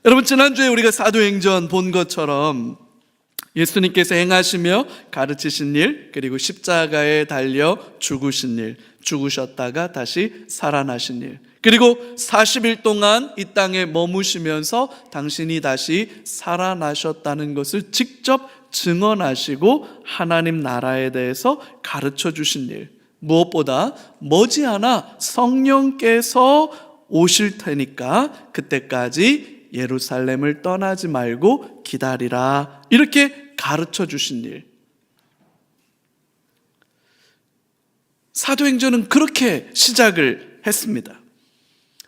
여러분, 지난주에 우리가 사도행전 본 것처럼 예수님께서 행하시며 가르치신 일, 그리고 십자가에 달려 죽으신 일, 죽으셨다가 다시 살아나신 일, 그리고 40일 동안 이 땅에 머무시면서 당신이 다시 살아나셨다는 것을 직접 증언하시고 하나님 나라에 대해서 가르쳐 주신 일, 무엇보다 머지않아 성령께서 오실 테니까 그때까지 예루살렘을 떠나지 말고 기다리라, 이렇게 가르쳐 주신 일. 사도행전은 그렇게 시작을 했습니다.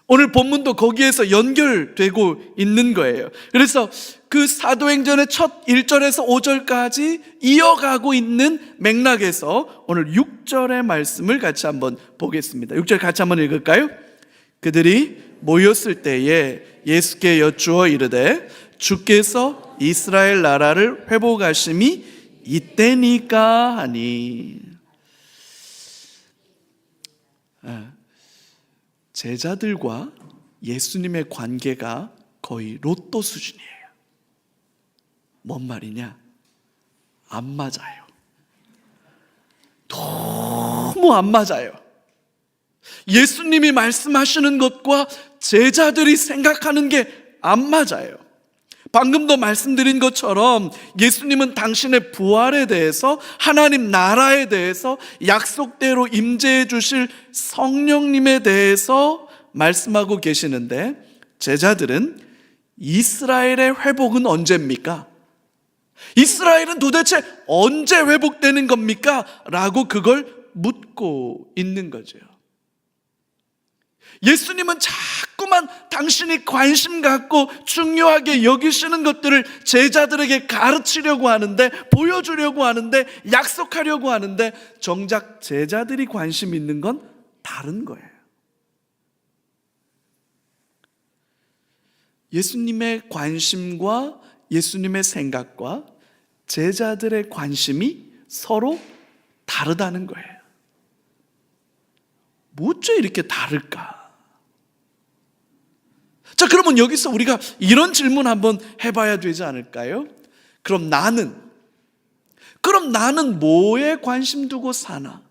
오늘 본문도 거기에서 연결되고 있는 거예요. 그래서 그 사도행전의 첫 1절에서 5절까지 이어가고 있는 맥락에서 오늘 6절의 말씀을 같이 한번 보겠습니다. 6절 같이 한번 읽을까요? 그들이 모였을 때에 예수께 여쭈어 이르되 주께서 이스라엘 나라를 회복하심이 이때니까 하니. 제자들과 예수님의 관계가 거의 로또 수준이에요. 뭔 말이냐? 안 맞아요. 너무 안 맞아요. 예수님이 말씀하시는 것과 제자들이 생각하는 게 안 맞아요. 방금도 말씀드린 것처럼 예수님은 당신의 부활에 대해서, 하나님 나라에 대해서, 약속대로 임재해 주실 성령님에 대해서 말씀하고 계시는데, 제자들은 이스라엘의 회복은 언제입니까? 이스라엘은 도대체 언제 회복되는 겁니까? 라고 그걸 묻고 있는 거죠. 예수님은 자꾸만 당신이 관심 갖고 중요하게 여기시는 것들을 제자들에게 가르치려고 하는데, 보여주려고 하는데, 약속하려고 하는데, 정작 제자들이 관심 있는 건 다른 거예요. 예수님의 관심과 예수님의 생각과 제자들의 관심이 서로 다르다는 거예요. 어째 이렇게 다를까? 자, 그러면 여기서 우리가 이런 질문 한번 해봐야 되지 않을까요? 그럼 나는 뭐에 관심 두고 사나?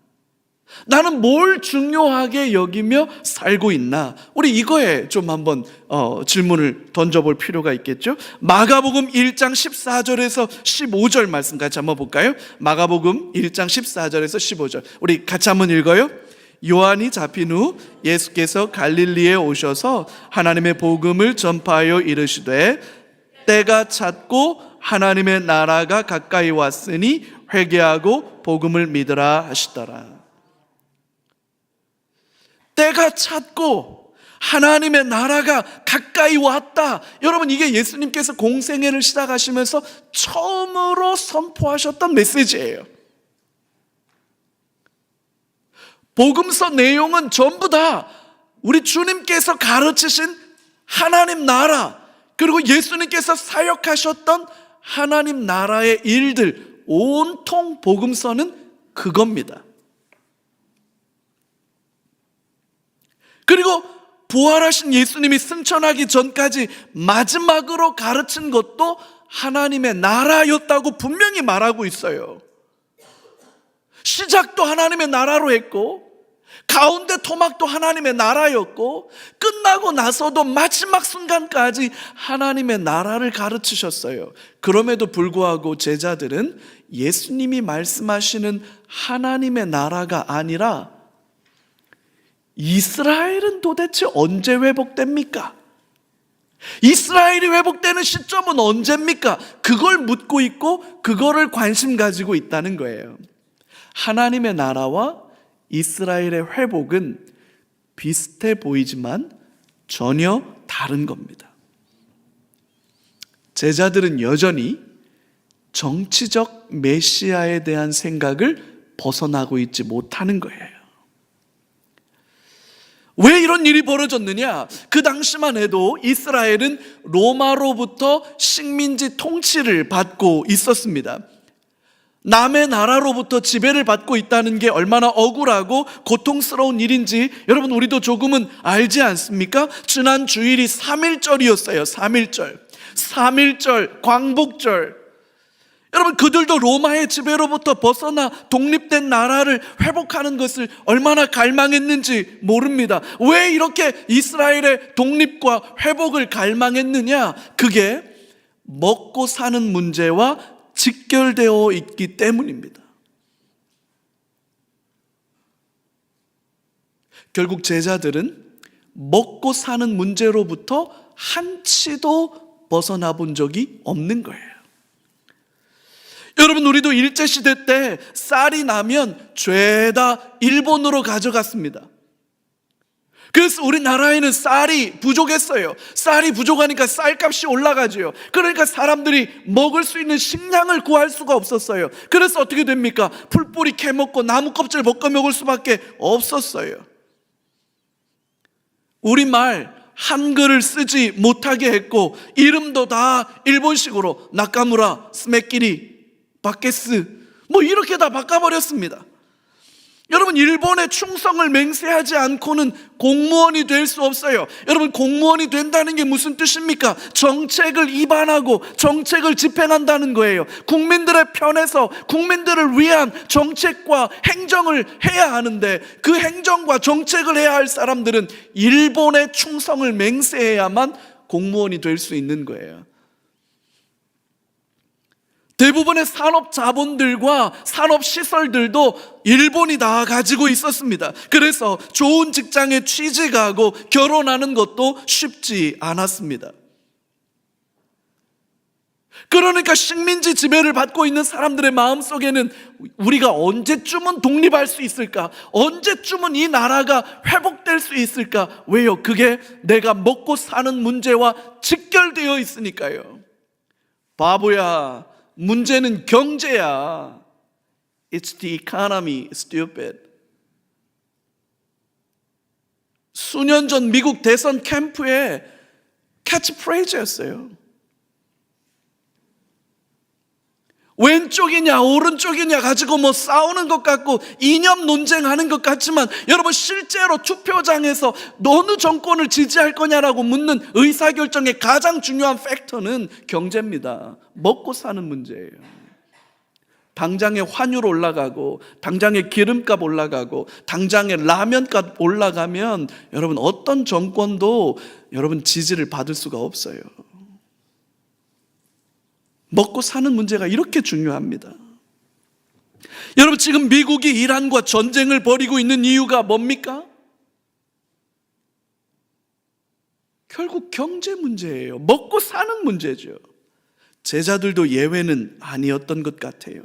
나는 뭘 중요하게 여기며 살고 있나? 우리 이거에 좀 한번 질문을 던져볼 필요가 있겠죠? 마가복음 1장 14절에서 15절 말씀 같이 한번 볼까요? 마가복음 1장 14절에서 15절 우리 같이 한번 읽어요. 요한이 잡힌 후 예수께서 갈릴리에 오셔서 하나님의 복음을 전파하여 이르시되 때가 찼고 하나님의 나라가 가까이 왔으니 회개하고 복음을 믿으라 하시더라. 때가 찼고 하나님의 나라가 가까이 왔다. 여러분, 이게 예수님께서 공생애를 시작하시면서 처음으로 선포하셨던 메시지예요. 복음서 내용은 전부 다 우리 주님께서 가르치신 하나님 나라, 그리고 예수님께서 사역하셨던 하나님 나라의 일들, 온통 복음서는 그겁니다. 그리고 부활하신 예수님이 승천하기 전까지 마지막으로 가르친 것도 하나님의 나라였다고 분명히 말하고 있어요. 시작도 하나님의 나라로 했고, 가운데 토막도 하나님의 나라였고, 끝나고 나서도 마지막 순간까지 하나님의 나라를 가르치셨어요. 그럼에도 불구하고 제자들은 예수님이 말씀하시는 하나님의 나라가 아니라 이스라엘은 도대체 언제 회복됩니까? 이스라엘이 회복되는 시점은 언제입니까? 그걸 묻고 있고 그거를 관심 가지고 있다는 거예요. 하나님의 나라와 이스라엘의 회복은 비슷해 보이지만 전혀 다른 겁니다. 제자들은 여전히 정치적 메시아에 대한 생각을 벗어나고 있지 못하는 거예요. 왜 이런 일이 벌어졌느냐? 그 당시만 해도 이스라엘은 로마로부터 식민지 통치를 받고 있었습니다. 남의 나라로부터 지배를 받고 있다는 게 얼마나 억울하고 고통스러운 일인지 여러분 우리도 조금은 알지 않습니까? 지난 주일이 3.1절이었어요. 3.1절. 3.1절, 광복절. 여러분 그들도 로마의 지배로부터 벗어나 독립된 나라를 회복하는 것을 얼마나 갈망했는지 모릅니다. 왜 이렇게 이스라엘의 독립과 회복을 갈망했느냐? 그게 먹고 사는 문제와 직결되어 있기 때문입니다. 결국 제자들은 먹고 사는 문제로부터 한치도 벗어나 본 적이 없는 거예요. 여러분 우리도 일제시대 때 쌀이 나면 죄다 일본으로 가져갔습니다. 그래서 우리나라에는 쌀이 부족했어요. 쌀이 부족하니까 쌀값이 올라가죠. 그러니까 사람들이 먹을 수 있는 식량을 구할 수가 없었어요. 그래서 어떻게 됩니까? 풀뿌리 캐먹고 나무 껍질 벗겨 먹을 수밖에 없었어요. 우리말 한글을 쓰지 못하게 했고 이름도 다 일본식으로 나카무라, 스메끼리, 바케스 뭐 이렇게 다 바꿔버렸습니다. 여러분 일본의 충성을 맹세하지 않고는 공무원이 될 수 없어요. 여러분 공무원이 된다는 게 무슨 뜻입니까? 정책을 입안하고 정책을 집행한다는 거예요. 국민들의 편에서 국민들을 위한 정책과 행정을 해야 하는데 그 행정과 정책을 해야 할 사람들은 일본의 충성을 맹세해야만 공무원이 될 수 있는 거예요. 대부분의 산업 자본들과 산업 시설들도 일본이 다 가지고 있었습니다. 그래서 좋은 직장에 취직하고 결혼하는 것도 쉽지 않았습니다. 그러니까 식민지 지배를 받고 있는 사람들의 마음속에는 우리가 언제쯤은 독립할 수 있을까? 언제쯤은 이 나라가 회복될 수 있을까? 왜요? 그게 내가 먹고 사는 문제와 직결되어 있으니까요. 바보야, 문제는 경제야. It's the economy, stupid. 수년 전 미국 대선 캠프에 캐치프레이즈였어요. 왼쪽이냐 오른쪽이냐 가지고 뭐 싸우는 것 같고 이념 논쟁하는 것 같지만 여러분 실제로 투표장에서 어느 정권을 지지할 거냐라고 묻는 의사결정의 가장 중요한 팩터는 경제입니다. 먹고 사는 문제예요. 당장의 환율 올라가고 당장의 기름값 올라가고 당장의 라면값 올라가면 여러분 어떤 정권도 여러분 지지를 받을 수가 없어요. 먹고 사는 문제가 이렇게 중요합니다. 여러분 지금 미국이 이란과 전쟁을 벌이고 있는 이유가 뭡니까? 결국 경제 문제예요. 먹고 사는 문제죠. 제자들도 예외는 아니었던 것 같아요.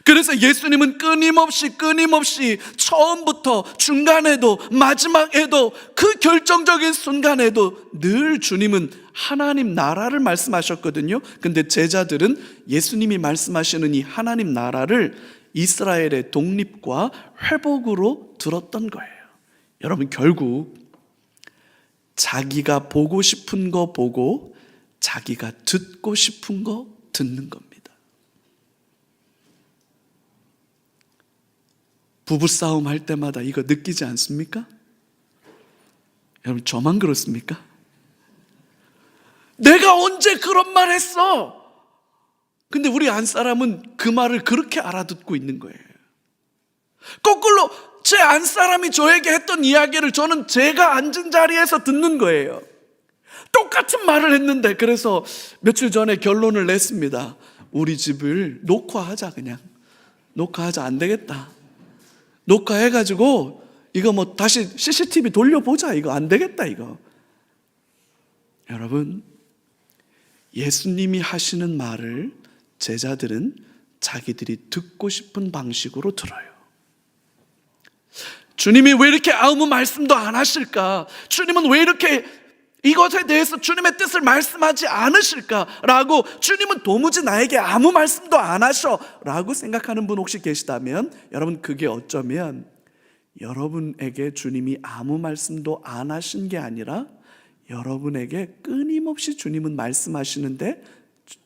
그래서 예수님은 끊임없이 처음부터 중간에도 마지막에도 그 결정적인 순간에도 늘 주님은 하나님 나라를 말씀하셨거든요. 근데 제자들은 예수님이 말씀하시는 이 하나님 나라를 이스라엘의 독립과 회복으로 들었던 거예요. 여러분 결국 자기가 보고 싶은 거 보고 자기가 듣고 싶은 거 듣는 겁니다. 부부싸움 할 때마다 이거 느끼지 않습니까? 여러분 저만 그렇습니까? 내가 언제 그런 말 했어? 근데 우리 안사람은 그 말을 그렇게 알아듣고 있는 거예요. 거꾸로 제 안사람이 저에게 했던 이야기를 저는 제가 앉은 자리에서 듣는 거예요. 똑같은 말을 했는데 그래서 며칠 전에 결론을 냈습니다. 우리 집을 녹화하자. 그냥 녹화하자. 안 되겠다. 녹화해가지고 이거 뭐 다시 CCTV 돌려보자. 이거 안 되겠다. 이거 여러분 예수님이 하시는 말을 제자들은 자기들이 듣고 싶은 방식으로 들어요. 주님이 왜 이렇게 아무 말씀도 안 하실까? 주님은 왜 이렇게 이것에 대해서 주님의 뜻을 말씀하지 않으실까라고 주님은 도무지 나에게 아무 말씀도 안 하셔 라고 생각하는 분 혹시 계시다면 여러분 그게 어쩌면 여러분에게 주님이 아무 말씀도 안 하신 게 아니라 여러분에게 끊임없이 주님은 말씀하시는데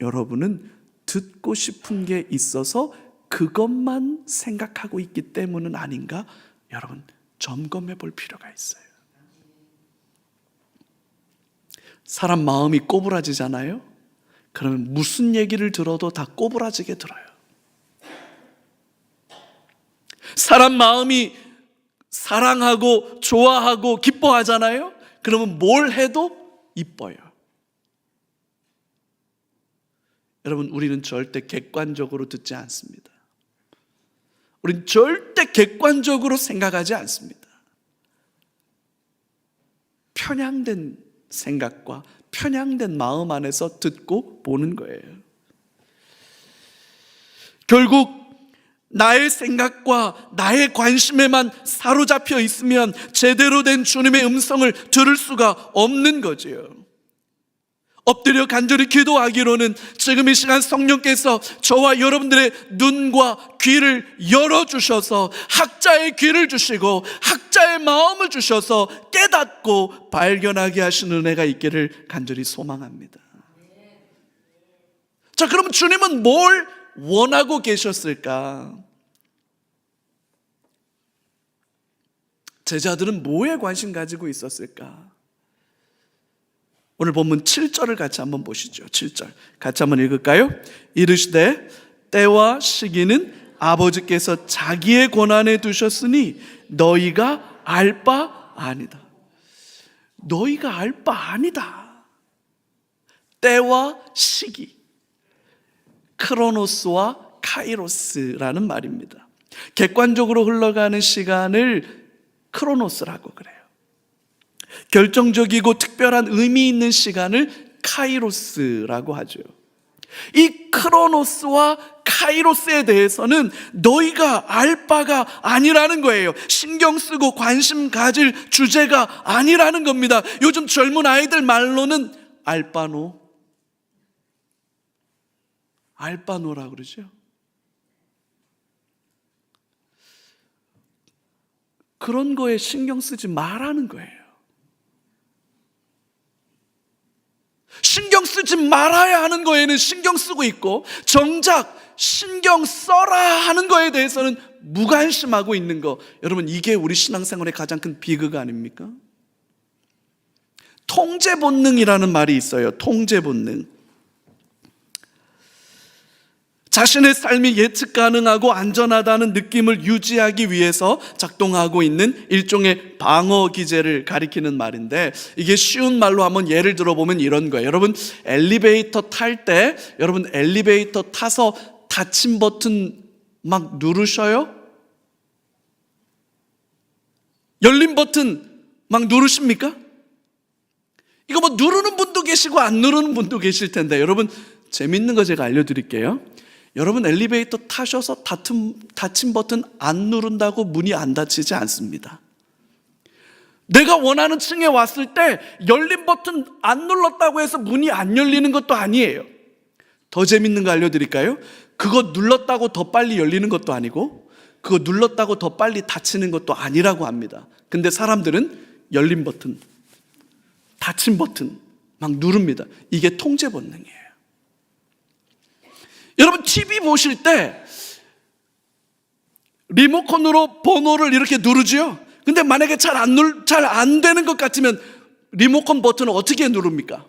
여러분은 듣고 싶은 게 있어서 그것만 생각하고 있기 때문은 아닌가? 여러분, 점검해 볼 필요가 있어요. 사람 마음이 꼬부라지잖아요? 그러면 무슨 얘기를 들어도 다 꼬부라지게 들어요. 사람 마음이 사랑하고 좋아하고 기뻐하잖아요? 그러면 뭘 해도 이뻐요. 여러분, 우리는 절대 객관적으로 듣지 않습니다. 우리는 절대 객관적으로 생각하지 않습니다. 편향된 생각과 편향된 마음 안에서 듣고 보는 거예요. 결국 나의 생각과 나의 관심에만 사로잡혀 있으면 제대로 된 주님의 음성을 들을 수가 없는 거지요. 엎드려 간절히 기도하기로는 지금 이 시간 성령께서 저와 여러분들의 눈과 귀를 열어주셔서 학자의 귀를 주시고 학자의 마음을 주셔서 깨닫고 발견하게 하시는 은혜가 있기를 간절히 소망합니다. 자, 그럼 주님은 뭘 원하고 계셨을까? 제자들은 뭐에 관심 가지고 있었을까? 오늘 본문 7절을 같이 한번 보시죠. 7절 같이 한번 읽을까요? 이르시되 때와 시기는 아버지께서 자기의 권한에 두셨으니 너희가 알 바 아니다. 너희가 알 바 아니다. 때와 시기, 크로노스와 카이로스라는 말입니다. 객관적으로 흘러가는 시간을 크로노스라고 그래요. 결정적이고 특별한 의미 있는 시간을 카이로스라고 하죠. 이 크로노스와 카이로스에 대해서는 너희가 알 바가 아니라는 거예요. 신경 쓰고 관심 가질 주제가 아니라는 겁니다. 요즘 젊은 아이들 말로는 알바노라 그러죠. 그런 거에 신경 쓰지 말라는 거예요. 신경 쓰지 말아야 하는 거에는 신경 쓰고 있고 정작 신경 써라 하는 거에 대해서는 무관심하고 있는 거, 여러분, 이게 우리 신앙생활의 가장 큰 비극 아닙니까? 통제 본능이라는 말이 있어요. 통제 본능. 자신의 삶이 예측 가능하고 안전하다는 느낌을 유지하기 위해서 작동하고 있는 일종의 방어 기제를 가리키는 말인데, 이게 쉬운 말로 한번 예를 들어보면 이런 거예요. 여러분, 엘리베이터 탈 때 여러분 엘리베이터 타서 닫힘 버튼 막 누르셔요? 열린 버튼 막 누르십니까? 이거 뭐 누르는 분도 계시고 안 누르는 분도 계실 텐데, 여러분 재밌는 거 제가 알려드릴게요. 여러분 엘리베이터 타셔서 닫힘 버튼 안 누른다고 문이 안 닫히지 않습니다. 내가 원하는 층에 왔을 때 열린 버튼 안 눌렀다고 해서 문이 안 열리는 것도 아니에요. 더 재밌는 거 알려드릴까요? 그거 눌렀다고 더 빨리 열리는 것도 아니고 그거 눌렀다고 더 빨리 닫히는 것도 아니라고 합니다. 근데 사람들은 열린 버튼, 닫힌 버튼 막 누릅니다. 이게 통제 본능이에요. 여러분 TV 보실 때 리모컨으로 번호를 이렇게 누르죠. 근데 만약에 잘 안 되는 것 같으면 리모컨 버튼을 어떻게 누릅니까?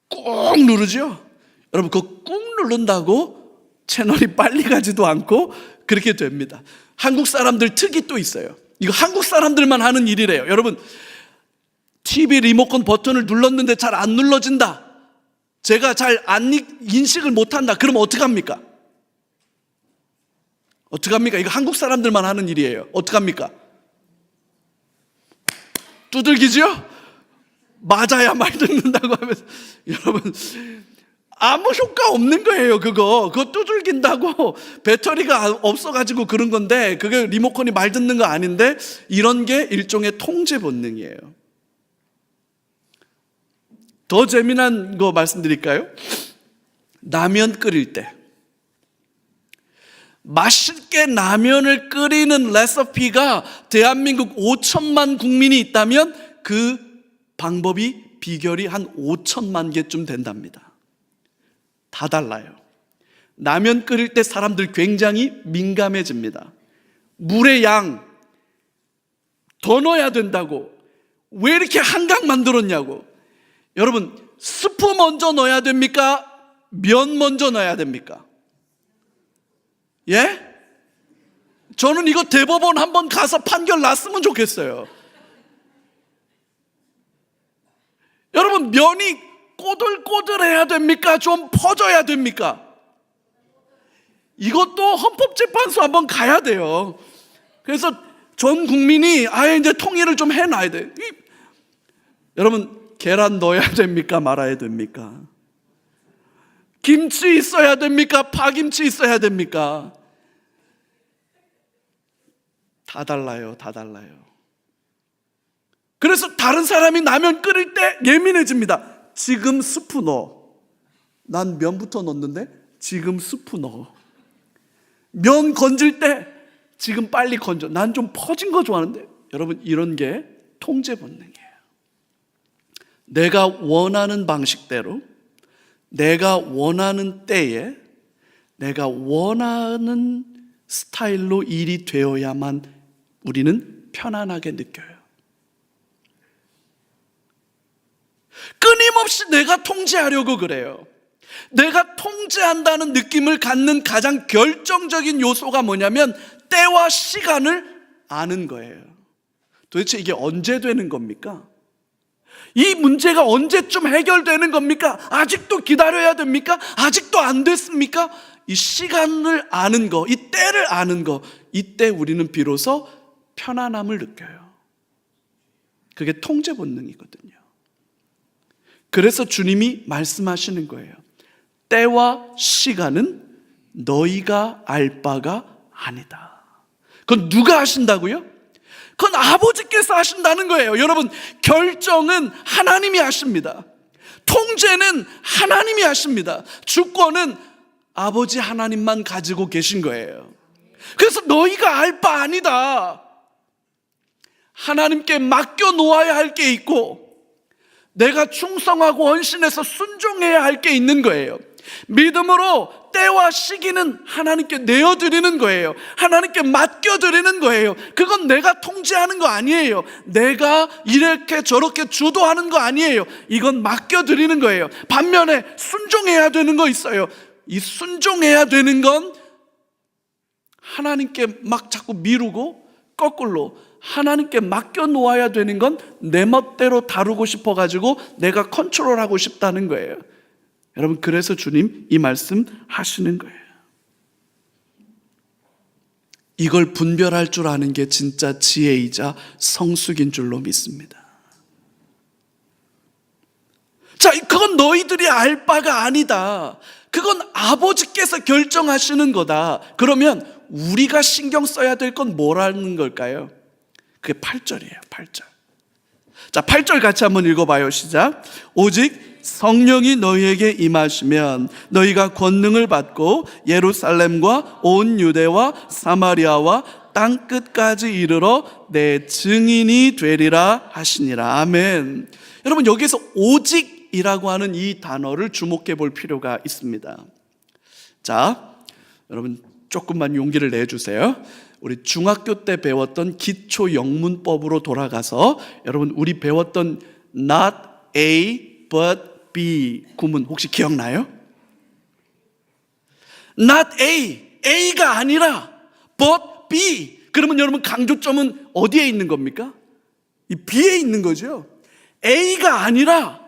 꾹 누르죠. 여러분 그거 꾹 누른다고 채널이 빨리 가지도 않고 그렇게 됩니다. 한국 사람들 특이 또 있어요. 이거 한국 사람들만 하는 일이래요. 여러분 TV 리모컨 버튼을 눌렀는데 잘 안 눌러진다, 제가 잘 인식을 못한다, 그러면 어떡합니까? 어떡합니까? 이거 한국 사람들만 하는 일이에요. 어떡합니까? 두들기죠? 맞아야 말 듣는다고 하면서. 여러분 아무 효과 없는 거예요. 그거 두들긴다고 배터리가 없어가지고 그런 건데, 그게 리모컨이 말 듣는 거 아닌데, 이런 게 일종의 통제 본능이에요. 더 재미난 거 말씀드릴까요? 라면 끓일 때 맛있게 라면을 끓이는 레시피가 대한민국 5천만 국민이 있다면 그 방법이 비결이 한 5천만 개쯤 된답니다. 다 달라요. 라면 끓일 때 사람들 굉장히 민감해집니다. 물의 양 더 넣어야 된다고, 왜 이렇게 한강 만들었냐고. 여러분, 스프 먼저 넣어야 됩니까? 면 먼저 넣어야 됩니까? 예? 저는 이거 대법원 한번 가서 판결 났으면 좋겠어요. 여러분, 면이 꼬들꼬들해야 됩니까? 좀 퍼져야 됩니까? 이것도 헌법재판소 한번 가야 돼요. 그래서 전 국민이 아예 이제 통일을 좀 해놔야 돼. 여러분, 계란 넣어야 됩니까? 말아야 됩니까? 김치 있어야 됩니까? 파김치 있어야 됩니까? 다 달라요. 다 달라요. 그래서 다른 사람이 라면 끓일 때 예민해집니다. 지금 스프 넣어. 난 면부터 넣는데 지금 스프 넣어. 면 건질 때 지금 빨리 건져. 난 좀 퍼진 거 좋아하는데. 여러분, 이런 게 통제 본능이에요. 내가 원하는 방식대로, 내가 원하는 때에, 내가 원하는 스타일로 일이 되어야만 우리는 편안하게 느껴요. 끊임없이 내가 통제하려고 그래요. 내가 통제한다는 느낌을 갖는 가장 결정적인 요소가 뭐냐면 때와 시간을 아는 거예요. 도대체 이게 언제 되는 겁니까? 이 문제가 언제쯤 해결되는 겁니까? 아직도 기다려야 됩니까? 아직도 안 됐습니까? 이 시간을 아는 거, 이 때를 아는 거, 이때 우리는 비로소 편안함을 느껴요. 그게 통제 본능이거든요. 그래서 주님이 말씀하시는 거예요. 때와 시간은 너희가 알 바가 아니다. 그건 누가 하신다고요? 그건 아버지께서 하신다는 거예요. 여러분, 결정은 하나님이 하십니다. 통제는 하나님이 하십니다. 주권은 아버지 하나님만 가지고 계신 거예요. 그래서 너희가 알 바 아니다. 하나님께 맡겨 놓아야 할 게 있고 내가 충성하고 헌신해서 순종해야 할 게 있는 거예요. 믿음으로 때와 시기는 하나님께 내어드리는 거예요. 하나님께 맡겨드리는 거예요. 그건 내가 통제하는 거 아니에요. 내가 이렇게 저렇게 주도하는 거 아니에요. 이건 맡겨드리는 거예요. 반면에 순종해야 되는 거 있어요. 이 순종해야 되는 건 하나님께 막 자꾸 미루고 거꾸로 하나님께 맡겨 놓아야 되는 건 내 멋대로 다루고 싶어가지고 내가 컨트롤하고 싶다는 거예요. 여러분, 그래서 주님 이 말씀 하시는 거예요. 이걸 분별할 줄 아는 게 진짜 지혜이자 성숙인 줄로 믿습니다. 자, 그건 너희들이 알 바가 아니다. 그건 아버지께서 결정하시는 거다. 그러면 우리가 신경 써야 될 건 뭐라는 걸까요? 그게 8절이에요. 8절. 자, 8절 같이 한번 읽어봐요. 시작. 오직 성령이 너희에게 임하시면 너희가 권능을 받고 예루살렘과 온 유대와 사마리아와 땅 끝까지 이르러 내 증인이 되리라 하시니라. 아멘. 여러분, 여기서 오직이라고 하는 이 단어를 주목해 볼 필요가 있습니다. 자, 여러분 조금만 용기를 내주세요. 우리 중학교 때 배웠던 기초 영문법으로 돌아가서 여러분 우리 배웠던 not A but B 구문 혹시 기억나요? not A, A가 아니라 but B. 그러면 여러분 강조점은 어디에 있는 겁니까? 이 B에 있는 거죠. A가 아니라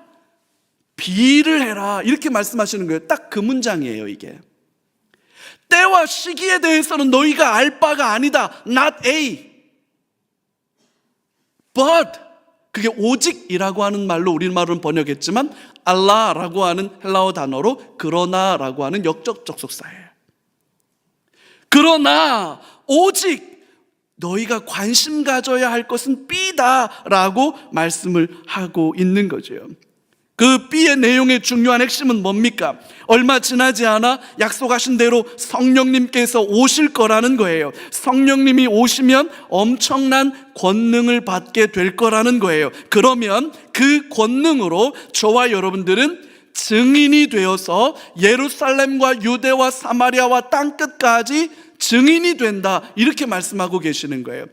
B를 해라 이렇게 말씀하시는 거예요. 딱 그 문장이에요. 이게 때와 시기에 대해서는 너희가 알 바가 아니다. Not A, but 그게 오직이라고 하는 말로 우리말로는 번역했지만 알라라고 하는 헬라어 단어로 그러나라고 하는 역적 접속사예요. 그러나 오직 너희가 관심 가져야 할 것은 B다라고 말씀을 하고 있는 거죠. 그 B의 내용의 중요한 핵심은 뭡니까? 얼마 지나지 않아 약속하신 대로 성령님께서 오실 거라는 거예요. 성령님이 오시면 엄청난 권능을 받게 될 거라는 거예요. 그러면 그 권능으로 저와 여러분들은 증인이 되어서 예루살렘과 유대와 사마리아와 땅끝까지 증인이 된다, 이렇게 말씀하고 계시는 거예요.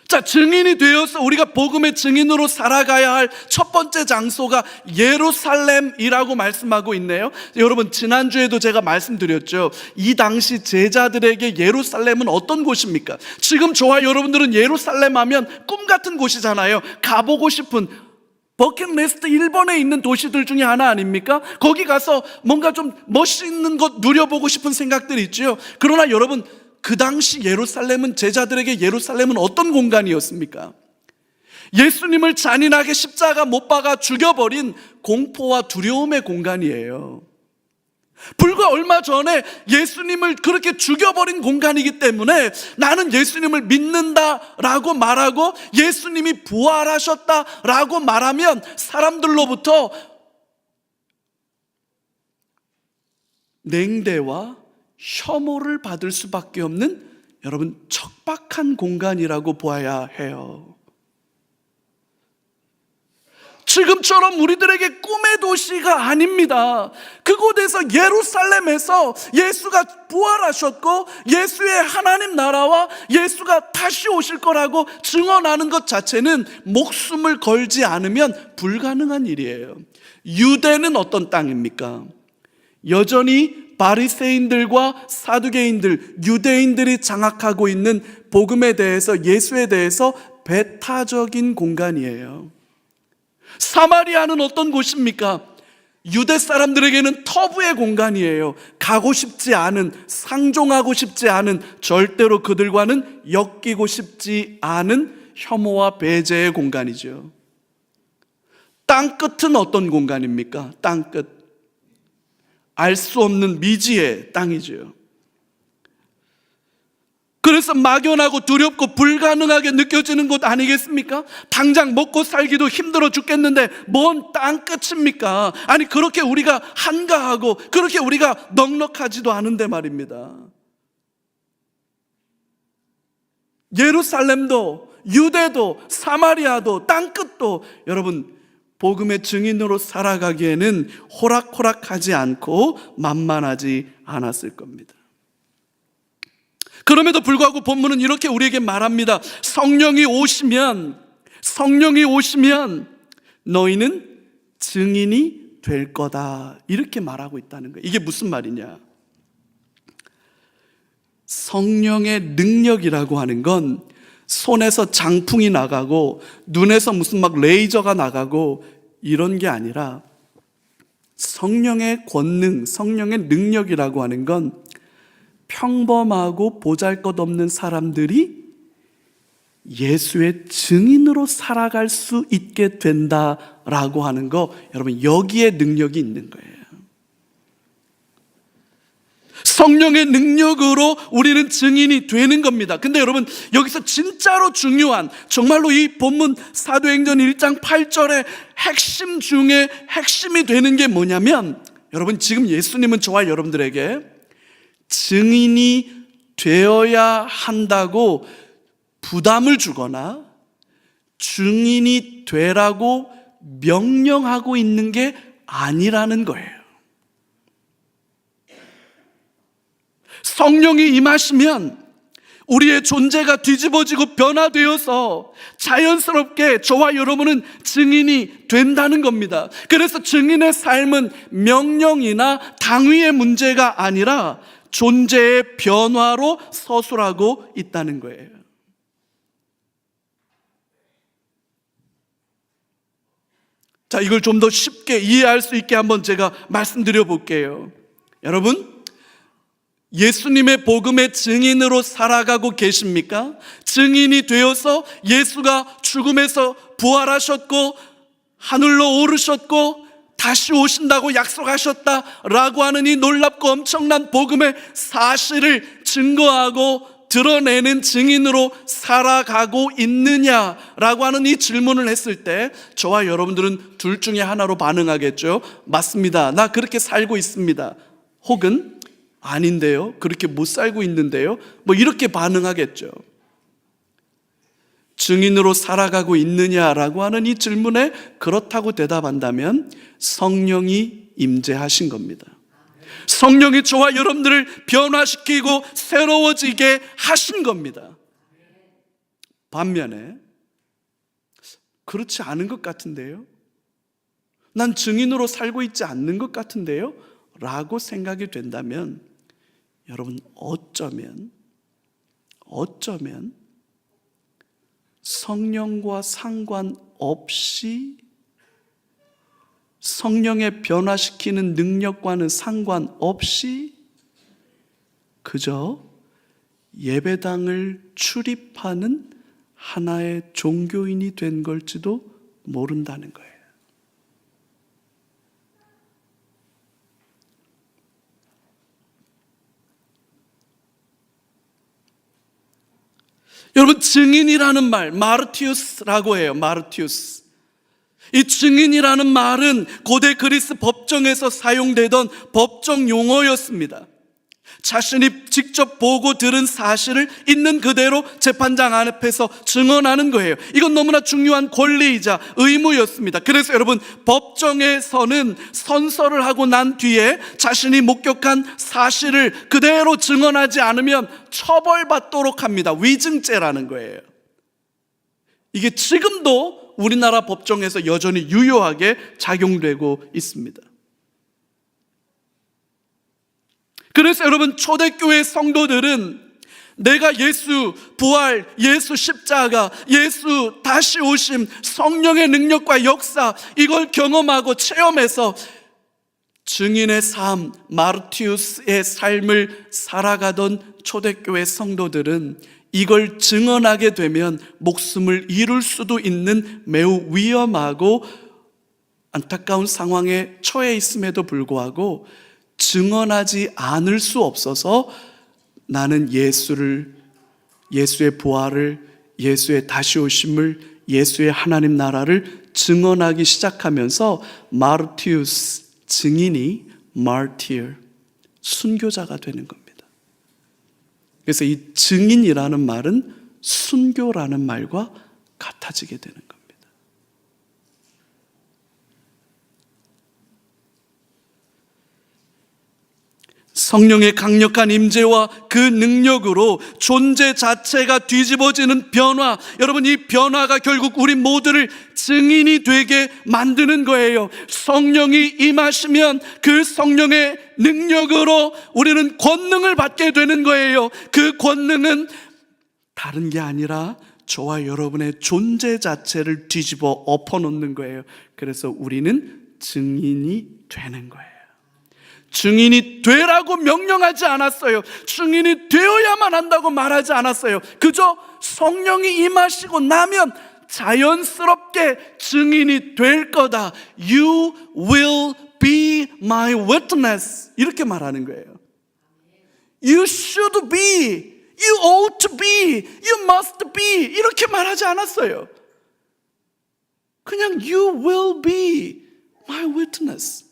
자, 증인이 되어서 우리가 복음의 증인으로 살아가야 할 첫 번째 장소가 예루살렘이라고 말씀하고 있네요. 여러분, 지난주에도 제가 말씀드렸죠. 이 당시 제자들에게 예루살렘은 어떤 곳입니까? 지금 저와 여러분들은 예루살렘 하면 꿈 같은 곳이잖아요. 가보고 싶은 버킷리스트 1번에 있는 도시들 중에 하나 아닙니까? 거기 가서 뭔가 좀 멋있는 것 누려보고 싶은 생각들이 있죠. 그러나 여러분, 그 당시 예루살렘은, 제자들에게 예루살렘은 어떤 공간이었습니까? 예수님을 잔인하게 십자가 못 박아 죽여버린 공포와 두려움의 공간이에요. 불과 얼마 전에 예수님을 그렇게 죽여버린 공간이기 때문에 나는 예수님을 믿는다라고 말하고 예수님이 부활하셨다라고 말하면 사람들로부터 냉대와 혐오를 받을 수밖에 없는, 여러분, 척박한 공간이라고 보아야 해요. 지금처럼 우리들에게 꿈의 도시가 아닙니다. 그곳에서, 예루살렘에서 예수가 부활하셨고 예수의 하나님 나라와 예수가 다시 오실 거라고 증언하는 것 자체는 목숨을 걸지 않으면 불가능한 일이에요. 유대는 어떤 땅입니까? 여전히 바리새인들과 사두개인들, 유대인들이 장악하고 있는 복음에 대해서, 예수에 대해서 배타적인 공간이에요. 사마리아는 어떤 곳입니까? 유대 사람들에게는 터부의 공간이에요. 가고 싶지 않은, 상종하고 싶지 않은, 절대로 그들과는 엮이고 싶지 않은 혐오와 배제의 공간이죠. 땅끝은 어떤 공간입니까? 땅끝, 알 수 없는 미지의 땅이죠. 그래서 막연하고 두렵고 불가능하게 느껴지는 곳 아니겠습니까? 당장 먹고 살기도 힘들어 죽겠는데 뭔 땅끝입니까? 아니, 그렇게 우리가 한가하고 그렇게 우리가 넉넉하지도 않은데 말입니다. 예루살렘도, 유대도, 사마리아도, 땅끝도 여러분, 복음의 증인으로 살아가기에는 호락호락하지 않고 만만하지 않았을 겁니다. 그럼에도 불구하고 본문은 이렇게 우리에게 말합니다. 성령이 오시면 너희는 증인이 될 거다, 이렇게 말하고 있다는 거예요. 이게 무슨 말이냐? 성령의 능력이라고 하는 건 손에서 장풍이 나가고 눈에서 무슨 막 레이저가 나가고 이런 게 아니라, 성령의 권능, 성령의 능력이라고 하는 건 평범하고 보잘것없는 사람들이 예수의 증인으로 살아갈 수 있게 된다라고 하는 거, 여러분, 여기에 능력이 있는 거예요. 성령의 능력으로 우리는 증인이 되는 겁니다. 근데 여러분, 여기서 진짜로 중요한, 정말로 이 본문 사도행전 1장 8절의 핵심 중에 핵심이 되는 게 뭐냐면, 여러분, 지금 예수님은 저와 여러분들에게 증인이 되어야 한다고 부담을 주거나 증인이 되라고 명령하고 있는 게 아니라는 거예요. 성령이 임하시면 우리의 존재가 뒤집어지고 변화되어서 자연스럽게 저와 여러분은 증인이 된다는 겁니다. 그래서 증인의 삶은 명령이나 당위의 문제가 아니라 존재의 변화로 서술하고 있다는 거예요. 자, 이걸 좀 더 쉽게 이해할 수 있게 한번 제가 말씀드려 볼게요. 여러분, 예수님의 복음의 증인으로 살아가고 계십니까? 증인이 되어서 예수가 죽음에서 부활하셨고 하늘로 오르셨고 다시 오신다고 약속하셨다라고 하는 이 놀랍고 엄청난 복음의 사실을 증거하고 드러내는 증인으로 살아가고 있느냐라고 하는 이 질문을 했을 때 저와 여러분들은 둘 중에 하나로 반응하겠죠. 맞습니다, 나 그렇게 살고 있습니다. 혹은 아닌데요, 그렇게 못 살고 있는데요, 뭐 이렇게 반응하겠죠. 증인으로 살아가고 있느냐라고 하는 이 질문에 그렇다고 대답한다면 성령이 임재하신 겁니다. 성령이 저와 여러분들을 변화시키고 새로워지게 하신 겁니다. 반면에 그렇지 않은 것 같은데요? 난 증인으로 살고 있지 않는 것 같은데요? 라고 생각이 된다면 여러분 어쩌면 성령과 상관없이 성령의 변화시키는 능력과는 상관없이 그저 예배당을 출입하는 하나의 종교인이 된 걸지도 모른다는 거예요. 여러분, 증인이라는 말, 마르티우스라고 해요. 마르티우스. 이 증인이라는 말은 고대 그리스 법정에서 사용되던 법정 용어였습니다. 자신이 직접 보고 들은 사실을 있는 그대로 재판장 앞에서 증언하는 거예요. 이건 너무나 중요한 권리이자 의무였습니다. 그래서 여러분, 법정에서는 선서를 하고 난 뒤에 자신이 목격한 사실을 그대로 증언하지 않으면 처벌받도록 합니다. 위증죄라는 거예요. 이게 지금도 우리나라 법정에서 여전히 유효하게 작용되고 있습니다. 그래서 여러분, 초대교회 성도들은 내가 예수 부활, 예수 십자가, 예수 다시 오심, 성령의 능력과 역사, 이걸 경험하고 체험해서 증인의 삶, 마르티우스의 삶을 살아가던 초대교회 성도들은 이걸 증언하게 되면 목숨을 잃을 수도 있는 매우 위험하고 안타까운 상황에 처해 있음에도 불구하고 증언하지 않을 수 없어서 나는 예수의 부활을, 예수의 다시 오심을, 예수의 하나님 나라를 증언하기 시작하면서 마르티우스, 증인이 martyr, 순교자가 되는 겁니다. 그래서 이 증인이라는 말은 순교라는 말과 같아지게 되는 겁니다. 성령의 강력한 임재와 그 능력으로 존재 자체가 뒤집어지는 변화, 여러분, 이 변화가 결국 우리 모두를 증인이 되게 만드는 거예요. 성령이 임하시면 그 성령의 능력으로 우리는 권능을 받게 되는 거예요. 그 권능은 다른 게 아니라 저와 여러분의 존재 자체를 뒤집어 엎어놓는 거예요. 그래서 우리는 증인이 되는 거예요. 증인이 되라고 명령하지 않았어요. 증인이 되어야만 한다고 말하지 않았어요. 그저 성령이 임하시고 나면 자연스럽게 증인이 될 거다. You will be my witness, 이렇게 말하는 거예요. You should be, you ought to be, you must be, 이렇게 말하지 않았어요. 그냥 You will be my witness.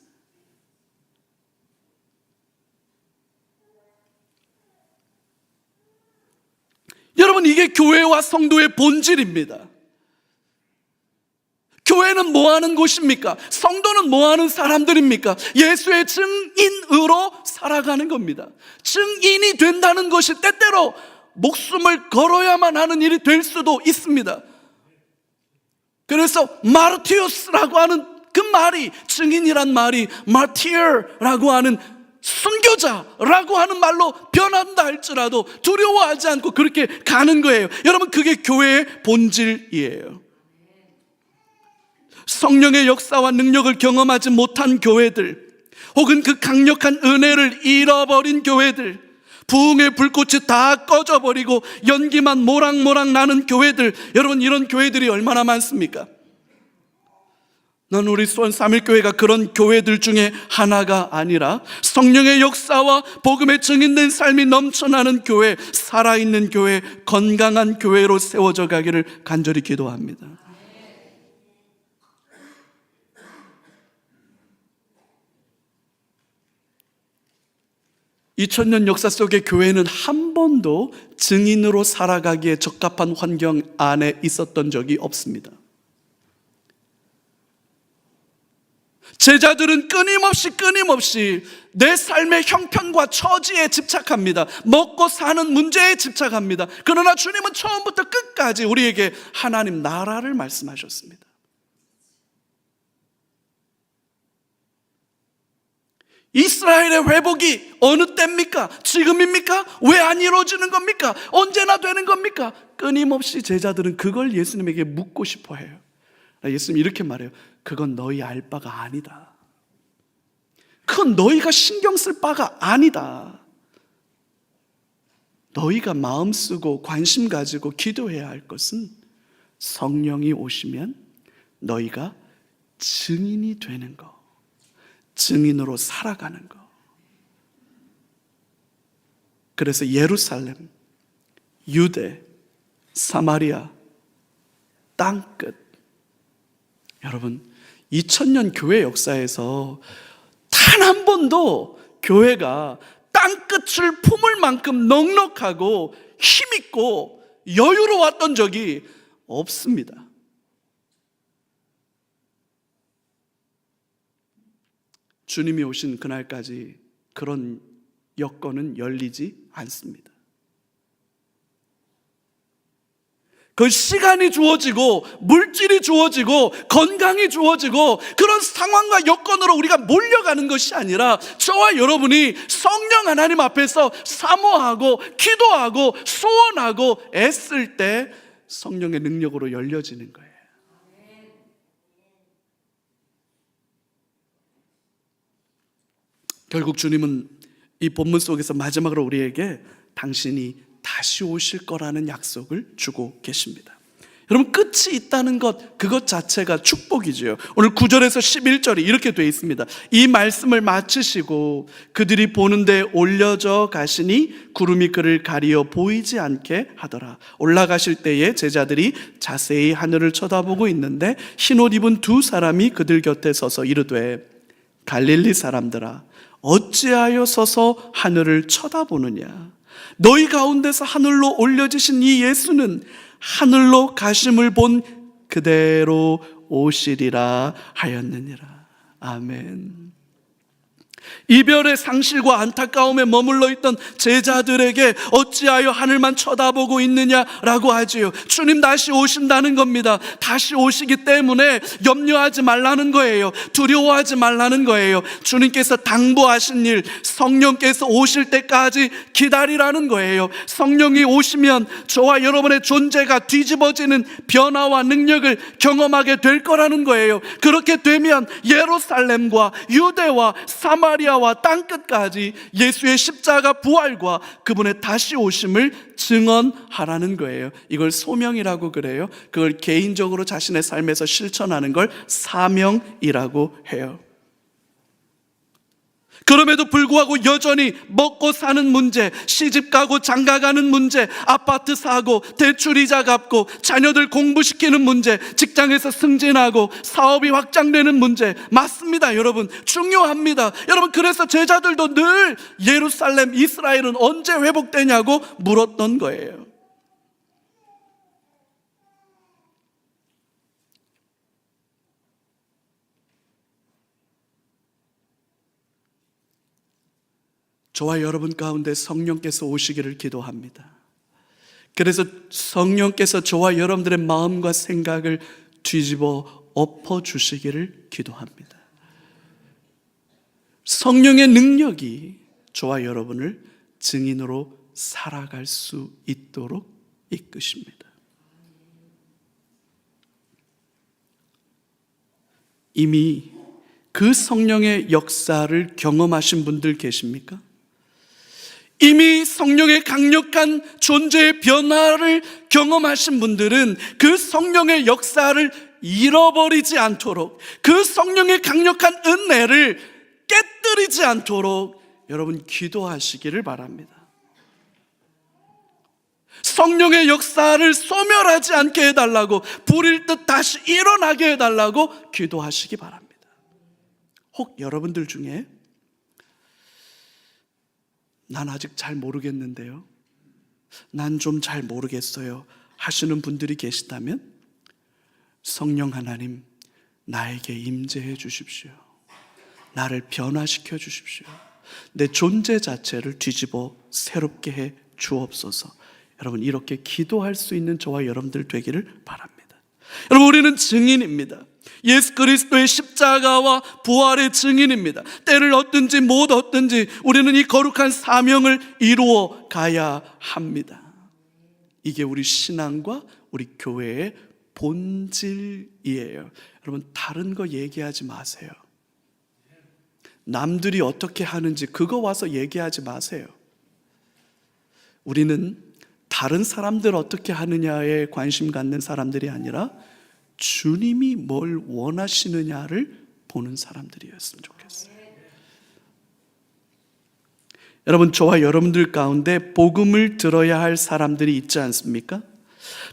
여러분, 이게 교회와 성도의 본질입니다. 교회는 뭐 하는 곳입니까? 성도는 뭐 하는 사람들입니까? 예수의 증인으로 살아가는 겁니다. 증인이 된다는 것이 때때로 목숨을 걸어야만 하는 일이 될 수도 있습니다. 그래서 마르티우스라고 하는 그 말이, 증인이란 말이 마티어라고 하는 순교자라고 하는 말로 변한다 할지라도 두려워하지 않고 그렇게 가는 거예요. 여러분, 그게 교회의 본질이에요. 성령의 역사와 능력을 경험하지 못한 교회들, 혹은 그 강력한 은혜를 잃어버린 교회들, 부흥의 불꽃이 다 꺼져버리고 연기만 모락모락 나는 교회들, 여러분, 이런 교회들이 얼마나 많습니까? 난 우리 수원 3.1교회가 그런 교회들 중에 하나가 아니라 성령의 역사와 복음의 증인된 삶이 넘쳐나는 교회, 살아있는 교회, 건강한 교회로 세워져 가기를 간절히 기도합니다. 2000년 역사 속의 교회는 한 번도 증인으로 살아가기에 적합한 환경 안에 있었던 적이 없습니다. 제자들은 끊임없이 내 삶의 형편과 처지에 집착합니다. 먹고 사는 문제에 집착합니다. 그러나 주님은 처음부터 끝까지 우리에게 하나님 나라를 말씀하셨습니다. 이스라엘의 회복이 어느 때입니까? 지금입니까? 왜 안 이루어지는 겁니까? 언제나 되는 겁니까? 끊임없이 제자들은 그걸 예수님에게 묻고 싶어 해요. 예수님 이렇게 말해요. 그건 너희 알 바가 아니다. 그건 너희가 신경 쓸 바가 아니다. 너희가 마음 쓰고 관심 가지고 기도해야 할 것은 성령이 오시면 너희가 증인이 되는 거, 증인으로 살아가는 거. 그래서 예루살렘, 유대, 사마리아, 땅끝. 여러분, 2000년 교회 역사에서 단 한 번도 교회가 땅끝을 품을 만큼 넉넉하고 힘있고 여유로웠던 적이 없습니다. 주님이 오신 그날까지 그런 여건은 열리지 않습니다. 그 시간이 주어지고 물질이 주어지고 건강이 주어지고 그런 상황과 여건으로 우리가 몰려가는 것이 아니라 저와 여러분이 성령 하나님 앞에서 사모하고 기도하고 소원하고 애쓸 때 성령의 능력으로 열려지는 거예요. 결국 주님은 이 본문 속에서 마지막으로 우리에게 당신이 다시 오실 거라는 약속을 주고 계십니다. 여러분, 끝이 있다는 것, 그것 자체가 축복이죠. 오늘 9절에서 11절이 이렇게 되어 있습니다. 이 말씀을 마치시고 그들이 보는데 올려져 가시니 구름이 그를 가리어 보이지 않게 하더라. 올라가실 때에 제자들이 자세히 하늘을 쳐다보고 있는데 흰옷 입은 두 사람이 그들 곁에 서서 이르되 갈릴리 사람들아 어찌하여 서서 하늘을 쳐다보느냐. 너희 가운데서 하늘로 올려지신 이 예수는 하늘로 가심을 본 그대로 오시리라 하였느니라. 아멘. 이별의 상실과 안타까움에 머물러 있던 제자들에게 어찌하여 하늘만 쳐다보고 있느냐라고 하지요. 주님 다시 오신다는 겁니다. 다시 오시기 때문에 염려하지 말라는 거예요. 두려워하지 말라는 거예요. 주님께서 당부하신 일, 성령께서 오실 때까지 기다리라는 거예요. 성령이 오시면 저와 여러분의 존재가 뒤집어지는 변화와 능력을 경험하게 될 거라는 거예요. 그렇게 되면 예루살렘과 유대와 사마리아와 땅끝까지 예수의 십자가 부활과 그분의 다시 오심을 증언하라는 거예요. 이걸 소명이라고 그래요. 그걸 개인적으로 자신의 삶에서 실천하는 걸 사명이라고 해요. 그럼에도 불구하고 여전히 먹고 사는 문제, 시집가고 장가가는 문제, 아파트 사고, 대출이자 갚고, 자녀들 공부시키는 문제, 직장에서 승진하고 사업이 확장되는 문제, 맞습니다. 여러분, 중요합니다. 여러분, 그래서 제자들도 늘 예루살렘, 이스라엘은 언제 회복되냐고 물었던 거예요. 저와 여러분 가운데 성령께서 오시기를 기도합니다. 그래서 성령께서 저와 여러분들의 마음과 생각을 뒤집어 엎어주시기를 기도합니다. 성령의 능력이 저와 여러분을 증인으로 살아갈 수 있도록 이끄십니다. 이미 그 성령의 역사를 경험하신 분들 계십니까? 이미 성령의 강력한 존재의 변화를 경험하신 분들은 그 성령의 역사를 잃어버리지 않도록, 그 성령의 강력한 은혜를 깨뜨리지 않도록 여러분 기도하시기를 바랍니다. 성령의 역사를 소멸하지 않게 해달라고, 불일 듯 다시 일어나게 해달라고 기도하시기 바랍니다. 혹 여러분들 중에 난 아직 잘 모르겠는데요, 난 좀 잘 모르겠어요 하시는 분들이 계시다면 성령 하나님, 나에게 임재해 주십시오. 나를 변화시켜 주십시오. 내 존재 자체를 뒤집어 새롭게 해 주옵소서. 여러분, 이렇게 기도할 수 있는 저와 여러분들 되기를 바랍니다. 여러분, 우리는 증인입니다. 예수 그리스도의 십자가와 부활의 증인입니다. 때를 얻든지 못 얻든지 우리는 이 거룩한 사명을 이루어 가야 합니다. 이게 우리 신앙과 우리 교회의 본질이에요. 여러분, 다른 거 얘기하지 마세요. 남들이 어떻게 하는지 그거 와서 얘기하지 마세요. 우리는 다른 사람들 어떻게 하느냐에 관심 갖는 사람들이 아니라 주님이 뭘 원하시느냐를 보는 사람들이었으면 좋겠어요. 여러분, 저와 여러분들 가운데 복음을 들어야 할 사람들이 있지 않습니까?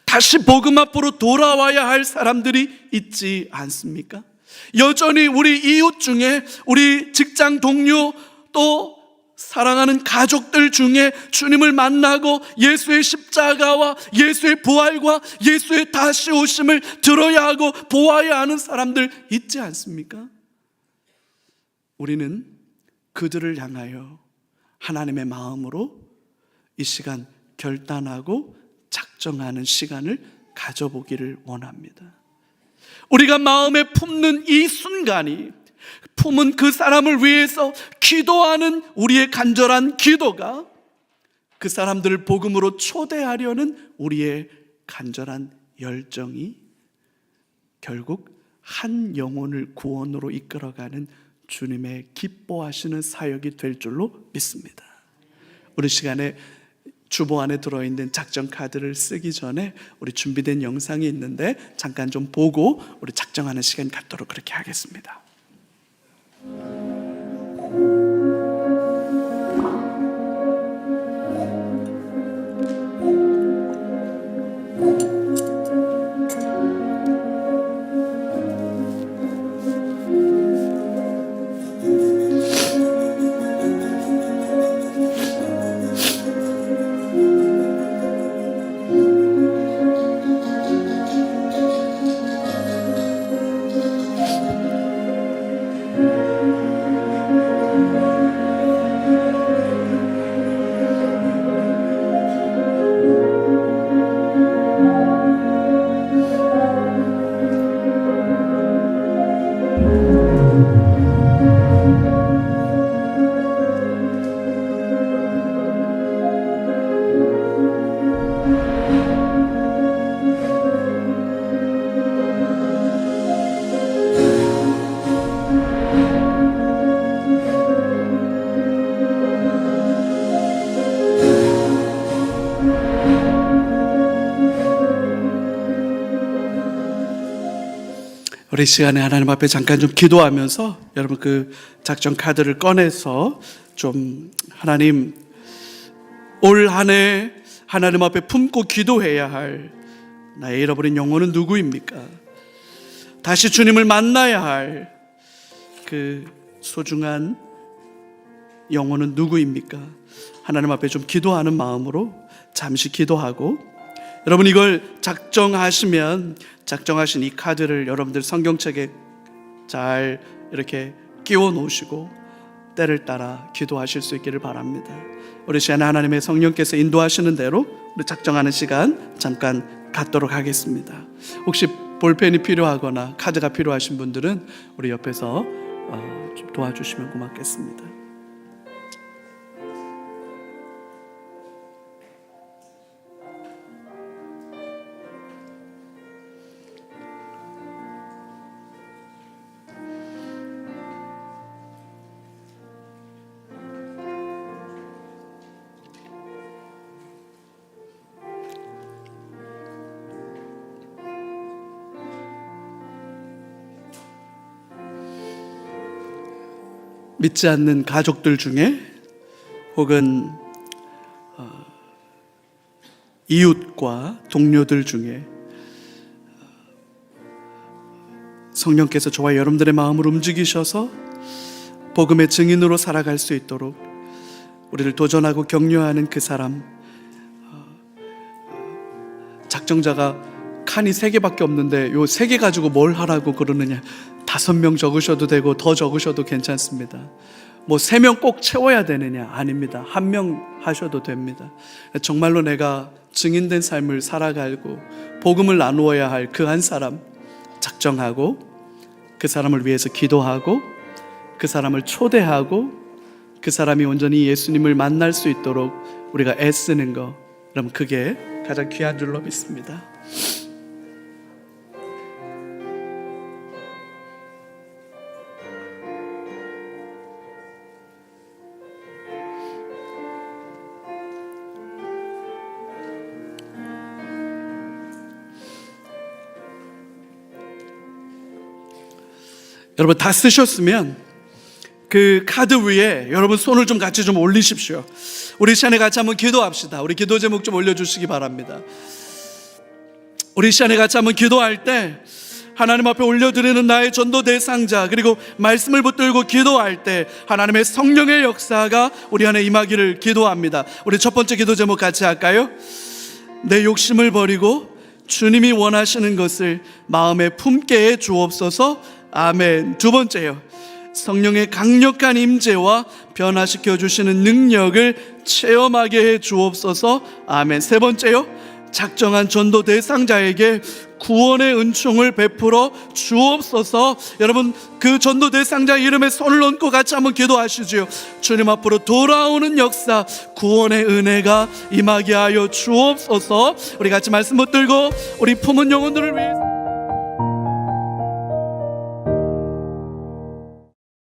다시 복음 앞으로 돌아와야 할 사람들이 있지 않습니까? 여전히 우리 이웃 중에, 우리 직장 동료, 또 사랑하는 가족들 중에 주님을 만나고 예수의 십자가와 예수의 부활과 예수의 다시 오심을 들어야 하고 보아야 하는 사람들 있지 않습니까? 우리는 그들을 향하여 하나님의 마음으로 이 시간 결단하고 작정하는 시간을 가져보기를 원합니다. 우리가 마음에 품는 이 순간이, 품은 그 사람을 위해서 기도하는 우리의 간절한 기도가 그 사람들을 복음으로 초대하려는 우리의 간절한 열정이 결국 한 영혼을 구원으로 이끌어가는 주님의 기뻐하시는 사역이 될 줄로 믿습니다. 우리 시간에 주보 안에 들어있는 작전 카드를 쓰기 전에 우리 준비된 영상이 있는데 잠깐 좀 보고 우리 작정하는 시간 갖도록 그렇게 하겠습니다. 우리 시간에 하나님 앞에 잠깐 좀 기도하면서 여러분 그 작전 카드를 꺼내서 좀 하나님, 올 한 해 하나님 앞에 품고 기도해야 할 나의 잃어버린 영혼은 누구입니까? 다시 주님을 만나야 할 그 소중한 영혼은 누구입니까? 하나님 앞에 좀 기도하는 마음으로 잠시 기도하고, 여러분 이걸 작정하시면 작정하신 이 카드를 여러분들 성경책에 잘 이렇게 끼워 놓으시고 때를 따라 기도하실 수 있기를 바랍니다. 우리 시간에 하나님의 성령께서 인도하시는 대로 우리 작정하는 시간 잠깐 갖도록 하겠습니다. 혹시 볼펜이 필요하거나 카드가 필요하신 분들은 우리 옆에서 좀 도와주시면 고맙겠습니다. 믿지 않는 가족들 중에 혹은 이웃과 동료들 중에 성령께서 저와 여러분들의 마음을 움직이셔서 복음의 증인으로 살아갈 수 있도록 우리를 도전하고 격려하는 그 사람. 작정자가 칸이 3개밖에 없는데 요 3개 가지고 뭘 하라고 그러느냐. 5명 적으셔도 되고 더 적으셔도 괜찮습니다. 뭐 3명 꼭 채워야 되느냐? 아닙니다. 1명 하셔도 됩니다. 정말로 내가 증인된 삶을 살아가고 복음을 나누어야 할 그 한 사람 작정하고 그 사람을 위해서 기도하고 그 사람을 초대하고 그 사람이 온전히 예수님을 만날 수 있도록 우리가 애쓰는 거, 그럼 그게 가장 귀한 줄로 믿습니다. 여러분 다 쓰셨으면 그 카드 위에 여러분 손을 좀 같이 좀 올리십시오. 우리 시간에 같이 한번 기도합시다. 우리 기도 제목 좀 올려주시기 바랍니다. 우리 시간에 같이 한번 기도할 때 하나님 앞에 올려드리는 나의 전도 대상자, 그리고 말씀을 붙들고 기도할 때 하나님의 성령의 역사가 우리 안에 임하기를 기도합니다. 우리 첫 번째 기도 제목 같이 할까요? 내 욕심을 버리고 주님이 원하시는 것을 마음에 품게 해 주옵소서. 아멘. 두 번째요, 성령의 강력한 임재와 변화시켜 주시는 능력을 체험하게 해 주옵소서. 아멘. 세 번째요, 작정한 전도 대상자에게 구원의 은총을 베풀어 주옵소서. 여러분 그 전도 대상자 이름에 손을 얹고 같이 한번 기도하시죠. 주님 앞으로 돌아오는 역사, 구원의 은혜가 임하게 하여 주옵소서. 우리 같이 말씀 붙들고 우리 품은 영혼들을 위해서